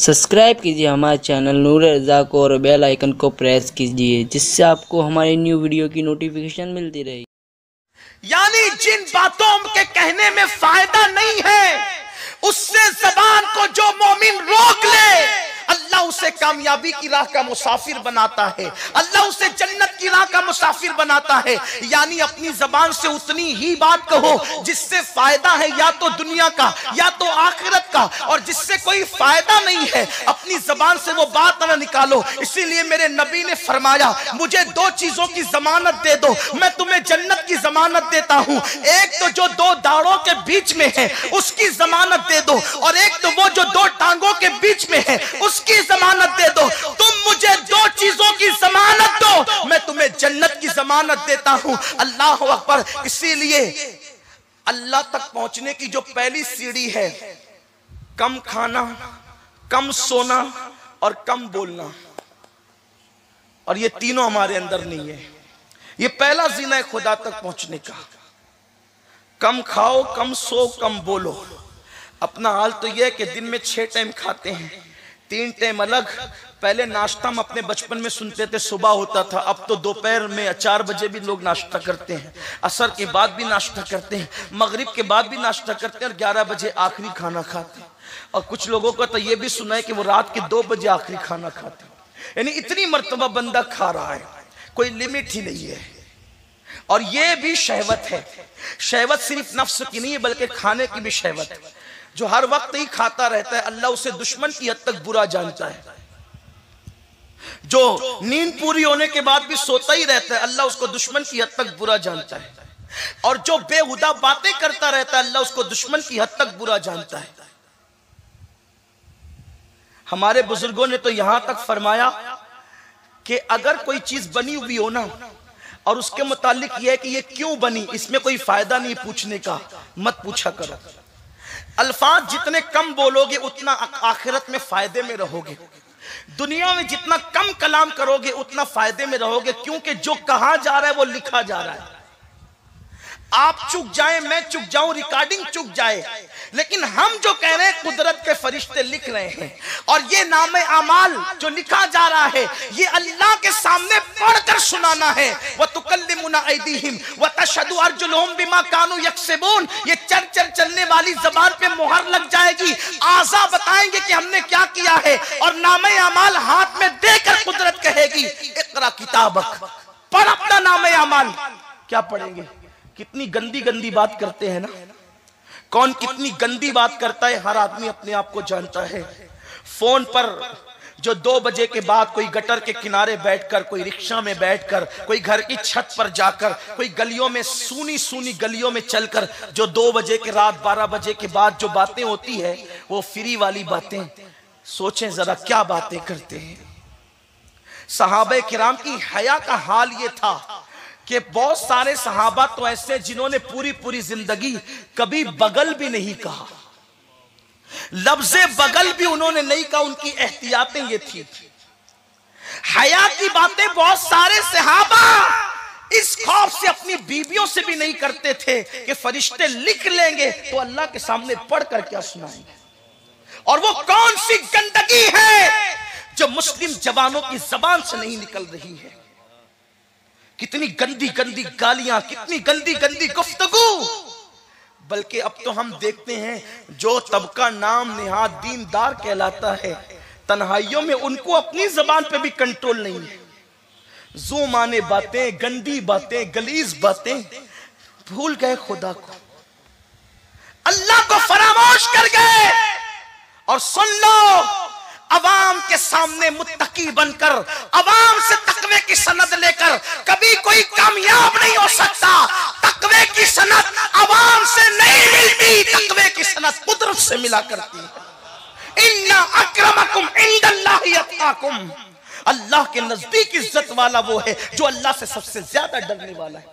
Subscribe कीजिए हमारे channel नूर रज़ा को और बेल आइकन को प्रेस कीजिए जिससे आपको हमारी न्यू वीडियो की नोटिफिकेशन मिलती रहे। यानी जिन बातों के कहने में फायदा नहीं है उससे जबान को जो मोमिन रोक ले अल्लाह उसे कामयाबी की राह का मुसाफिर बनाता है, अल्लाह उसे जन्नत की राह का मुसाफिर बनाता है। यानी अपनी जबान से उतनी ही बात कहो जिससे फायदा है या तो दुनिया का या तो आखिरत का, और जिससे कोई फायदा नहीं है अपनी जबान से वो बात ना निकालो। इसीलिए मेरे नबी ने फरमाया मुझे दो चीजों की जमानत दे दो, मैं तुम्हें जन्नत की जमानत देता हूं। एक तो जो दो दाढ़ों के बीच में है उसकी जमानत दे दो, और एक तो वो जो दो टांगों के बीच में है उसकी जमानत दे दो। तुम मुझे दो चीजों की जमानत दो, मैं तुम्हें जन्नत की जमानत देता हूं। अल्लाह अकबर। इसीलिए अल्लाह तक पहुंचने की जो पहली सीढ़ी है, कम खाना, कम सोना और कम बोलना, और ये तीनों हमारे अंदर नहीं है। ये पहला जीना है खुदा तक पहुंचने का। कम खाओ, कम सो, कम बोलो। अपना हाल तो यह है कि दिन में 6 टाइम खाते हैं, 3 टाइम अलग। पहले नाश्ता हम अपने बचपन में सुनते थे सुबह होता था, अब तो दोपहर में 4 बजे भी लोग नाश्ता करते हैं, असर के बाद भी नाश्ता करते हैं, मगरिब के बाद भी नाश्ता करते हैं, और 11 बजे आखिरी खाना खाते हैं। और कुछ लोगों को तो ये भी सुना है कि वो रात के 2 बजे आखिरी खाना खाते हैं। यानी इतनी मर्तबा बंदा खा रहा है, कोई लिमिट ही नहीं है। और ये भी शहवत है। शहवत सिर्फ नफ्स की नहीं है बल्कि खाने की भी शहवत है। जो हर वक्त ही खाता रहता है अल्लाह उसे दुश्मन की हद तक बुरा जानता है। जो नींद पूरी होने के बाद भी सोता ही रहता है अल्लाह उसको दुश्मन की हद तक बुरा जानता है। और जो बेहुदा बातें करता रहता है अल्लाह उसको दुश्मन की हद तक बुरा जानता है। हमारे बुजुर्गों ने तो यहां तक फरमाया कि अगर कोई चीज बनी हुई हो ना और उसके मुतालिक यह है कि ये क्यों बनी, इसमें कोई फायदा नहीं पूछने का, मत पूछा करो। अल्फाज जितने कम बोलोगे उतना आखिरत में फायदे में रहोगे। दुनिया में जितना कम कलाम करोगे उतना फायदे में रहोगे, क्योंकि जो कहा जा रहा है वो लिखा जा रहा है। आप चुक जाए, मैं चुक जाऊं, रिकॉर्डिंग चुक जाए, लेकिन हम जो कह रहे हैं कुदरत के फरिश्ते लिख रहे हैं। और ये नामे अमाल जो लिखा जा रहा है ये अल्लाह के सामने पढ़कर सुनाना है। व तुकल्लिमुना ऐदीहिम व तशहदु अर्जुलुहुम बिमा कानू यक्सिबून। ये चल चलने वाली जबान पे मुहर लग जाएगी, आज़ा बताएंगे कि हमने क्या किया है, और नामे अमाल हाथ में देकर कुदरत कहेगी इक़रा किताबक, पढ़ अपना नामे अमाल। क्या पढ़ेंगे? कितनी गंदी गंदी बात करते हैं ना। कौन कितनी गंदी बात करता है हर आदमी अपने आप को जानता है। फोन पर जो 2 बजे के बाद कोई गटर के किनारे बैठकर, कोई रिक्शा में बैठकर, कोई घर की छत पर जाकर, कोई गलियों में सूनी सूनी गलियों में चलकर जो 2 बजे के रात 12 बजे के बाद जो बातें होती है वो फ्री वाली बातें। सोचें जरा क्या बातें करते हैं। सहाबे किराम की हया का हाल ये था कि बहुत सारे सहाबा तो ऐसे जिन्होंने पूरी पूरी जिंदगी कभी बगल भी नहीं कहा, लफ्ज़े बगल भी उन्होंने नहीं कहा। उनकी एहतियातें ये थी। हया की बातें बहुत सारे सहाबा इस खौफ से अपनी बीवियों से भी नहीं करते थे कि फरिश्ते लिख लेंगे तो अल्लाह के सामने पढ़कर क्या सुनाएंगे। और वो कौन सी गंदगी है जो मुस्लिम जवानों की जबान से नहीं निकल रही है। कितनी गंदी गंदी गालियां, कितनी गंदी गंदी गुफ्तगू। बल्कि अब तो हम देखते हैं जो तबका नाम निहाद दीनदार कहलाता है, तन्हाइयों में उनको अपनी जबान पे भी कंट्रोल नहीं है। जो माने बातें, गंदी बातें, गलीज बातें, भूल गए खुदा को, अल्लाह को फरामोश कर गए। और सुन लो, अवाम के सामने मुत्तकी बनकर, अवाम से तकवे की सनद लेकर कभी कोई कामयाब नहीं हो सकता। तकवे की सनद अवाम से नहीं मिलती, तकवे की सनद कुदरत से मिला करती है। इन्ना अक्रमकुम इंदल्लाहि अत्काकुम। अल्लाह के नजदीक इज्जत वाला वो है जो अल्लाह से सबसे ज्यादा डरने वाला है।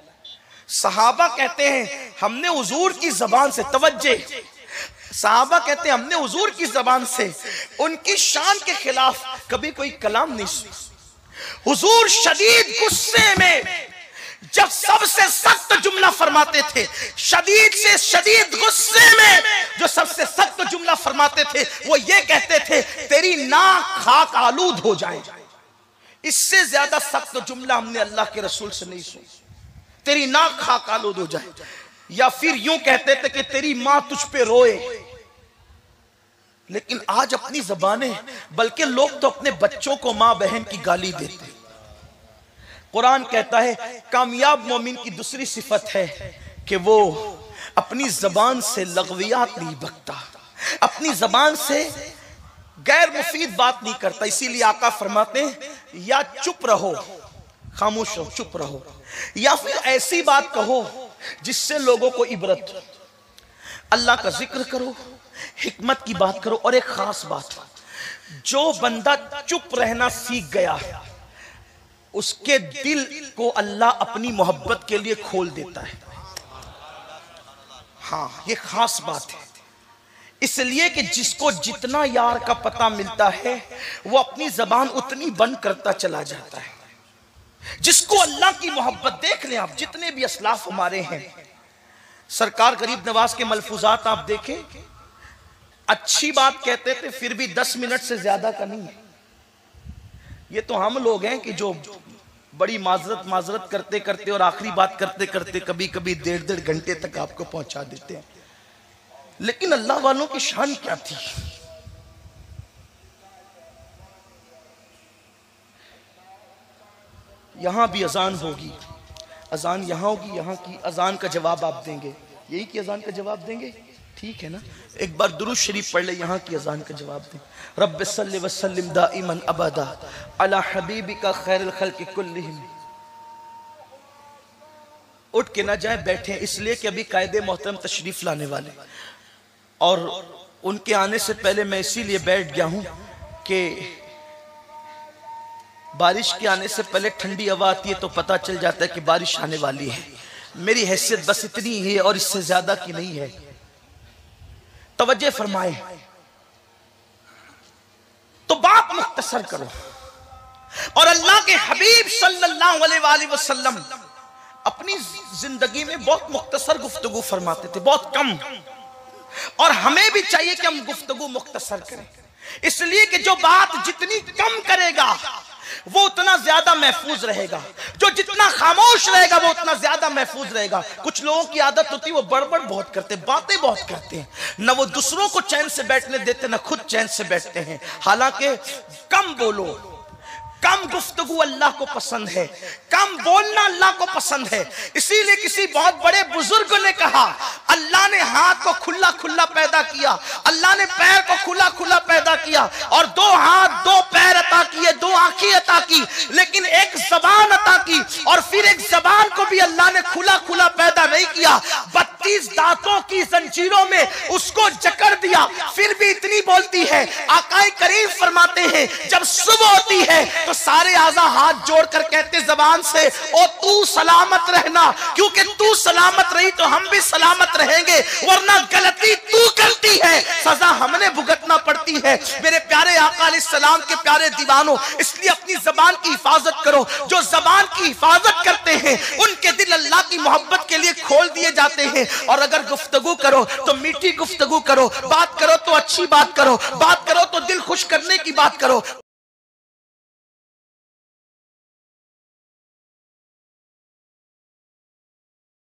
सहाबा कहते हैं हमने हुजूर की जबान से, तवज्जे, साहबा कहते हैं हमने हुजूर की जबान से उनकी शान के खिलाफ कभी कोई कलाम नहीं सुना। हुजूर शदीद गुस्से में जब सबसे सख्त जुमला फरमाते थे, शदीद से शदीद गुस्से में जो सबसे सख्त जुमला फरमाते थे, वो ये कहते थे तेरी नाक खाक आलूद हो जाए, इससे ज्यादा सख्त जुमला हमने अल्लाह के रसूल से नहीं सुना। तेरी नाक खाक आलूद हो जाए, या फिर यूं कहते थे कि तेरी मां तुझ पे रोए। लेकिन आज अपनी ज़बानें, बल्कि लोग तो अपने बच्चों को मां बहन की गाली देते हैं। कुरान कहता है कामयाब मोमिन की दूसरी सिफत है कि वो अपनी जबान से लग़वियात नहीं बकता, अपनी जबान से गैर मुफीद बात नहीं करता। इसीलिए आका फरमाते हैं या चुप रहो, खामोश रहो, चुप रहो, या फिर ऐसी बात कहो जिससे लोगों को इबरत हो। अल्लाह का जिक्र करो, हिकमत की बात करो। और एक खास बात, जो बंदा चुप रहना सीख गया उसके दिल को अल्लाह अपनी मोहब्बत के लिए खोल देता है। हाँ, ये खास बात है। इसलिए कि जिसको जितना यार का पता मिलता है वो अपनी जबान उतनी बंद करता चला जाता है। जिसको अल्लाह की मोहब्बत, देख लें आप जितने भी असलाफ हमारे हैं, सरकार गरीब नवाज के मलफूजात आप देखें, अच्छी बात कहते थे फिर भी 10 मिनट से ज्यादा का नहीं है। ये तो हम लोग हैं कि जो बड़ी माजरत करते करते और आखिरी बात करते करते कभी कभी 1.5 घंटे तक आपको पहुंचा देते हैं। लेकिन अल्लाह वालों की शान क्या थी। यहां भी अजान होगी, अजान यहां होगी, यहां की अजान का जवाब आप देंगे, यही की अजान का जवाब देंगे, ठीक है ना। एक बार दुरूद शरीफ पढ़ ले, यहाँ की अजान का जवाब दें। रब्ब सल्लि व सल्लिम दाइमन अबदा अला हबीबिका खैरुल खल्क़ि कुल्लिहिम। उठ के ना जाए, बैठे, इसलिए कि अभी कायदे मोहतरम तशरीफ लाने वाले, और उनके आने से पहले मैं इसीलिए बैठ गया हूं कि बारिश के आने से पहले ठंडी हवा आती है तो पता चल जाता है कि बारिश आने वाली है। मेरी हैसियत बस इतनी ही है और इससे ज्यादा की नहीं है। तवज्जो फरमाए, तो बात मुख्तसर करो। और अल्लाह के हबीब सल्लल्लाहु अलैहि वसल्लम अपनी जिंदगी में बहुत मुख्तसर गुफ्तगू फरमाते थे, बहुत कम। और हमें भी चाहिए कि हम गुफ्तगू मुख्तसर करें, इसलिए कि जो बात जितनी कम करेगा वो उतना ज्यादा महफूज रहेगा, जो जितना खामोश रहेगा वो उतना ज्यादा महफूज रहेगा। कुछ लोगों की आदत होती है वो बड़बड़ बहुत करते, बातें बहुत करते हैं, न वो दूसरों को चैन से बैठने देते न खुद चैन से बैठते हैं। हालांकि कम बोलो, कम गुफ्तगू अल्लाह को पसंद है, कम बोलना अल्लाह को पसंद है। इसीलिए किसी बहुत बड़े बुजुर्ग ने कहा, अल्लाह ने हाथ को खुला खुला पैदा किया, अल्लाह ने पैर को खुला खुला पैदा किया, और 2 हाथ 2 पैर अता किए, 2 आंखें अता की, लेकिन एक जबान अता की, और फिर एक जबान को भी अल्लाह ने खुला खुला पैदा नहीं किया, 32 दांतों की जंजीरों में उसको जकड़ दिया, फिर भी इतनी बोलती है। आकाए करीम फरमाते हैं जब सुबह होती है तो सारे आज़ा हाथ जोड़कर कहते जबान से, ओ तू सलामत रहना, क्योंकि तू सलामत रही तो हम भी सलामत रहेंगे, वरना गलती तू करती है सजा हमने भुगतना पड़ती है। मेरे प्यारे आका अलैहिस्सलाम के प्यारे दीवानों, इसलिए अपनी जबान की हिफाजत करो। जो जबान की हिफाजत करते हैं उनके दिल अल्लाह की मोहब्बत के लिए खोल दिए जाते हैं। और अगर गुफ्तगू करो तो मीठी गुफ्तगू करो, बात करो तो अच्छी बात करो, बात करो तो दिल खुश करने की बात करो।